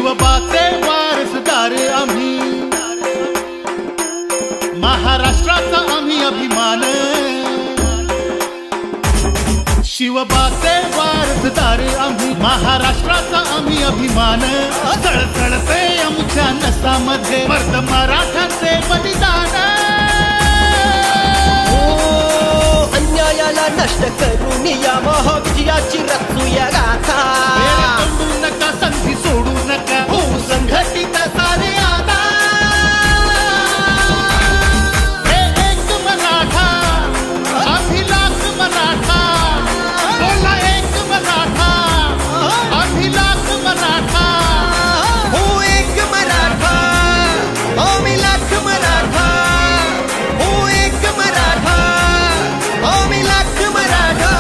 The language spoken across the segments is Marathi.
शिवबाचे वारसदार आम्ही, महाराष्ट्राचा आम्ही अभिमान, शिवबाचे वारसदार आम्ही, महाराष्ट्राचा आम्ही अभिमान, सळसळते आमच्या नसामध्ये मर्द मराठाचे बलिदान. अन्यायाला नष्ट करून या महाविजयाची रचूया गाथा. सोडू नका, संधी सोडू नका, होऊ संघटित सारे आता. हे एक मराठा, अभिलाष मराठा, बोला एक मराठा, अभिलाष मराठा. हो एक मराठा, आम्ही लाख मराठा. हो एक मराठा, आम्ही लाख मराठा.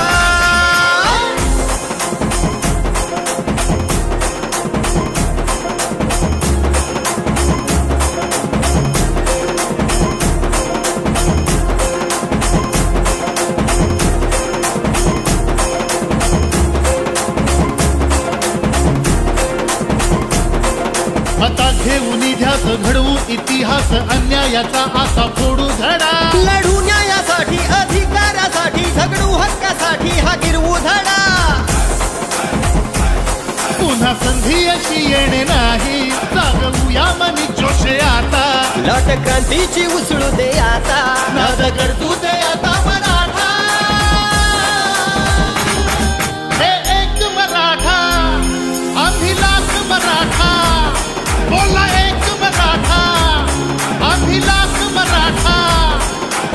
हातात घेऊन ध्यास घडवू इतिहास, अन्यायाचा आता फोडू धडा. लढू न्यायासाठी, अधिकारासाठी, झगडू हक्कासाठी, हा गिरवू धडा. पुन्हा संधी अशी येणे नाही, जागवूया मनी जोशे आता. लाट क्रांतीची उसळू दे आता, नाद करतू दे आता मराठा. हे एक मराठा, अभिलाष मराठा, बोला एक मराठा, अभिलाष मराठा.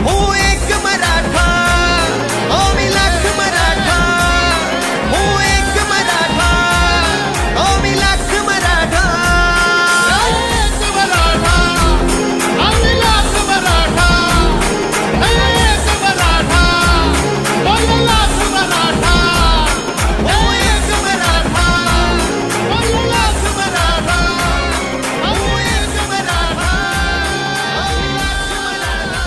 हो एक मराठा, आम्ही लाख मराठा. हो एक मराठा, आम्ही लाख मराठा. एक मराठा, अभिलाष मराठा, एक मराठा, बोललाच मराठा. हो एक मराठा, बोललाच मराठा. हो एक मराठा, आम्ही लाख मराठा.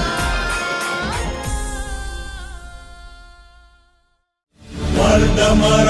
वर्धमान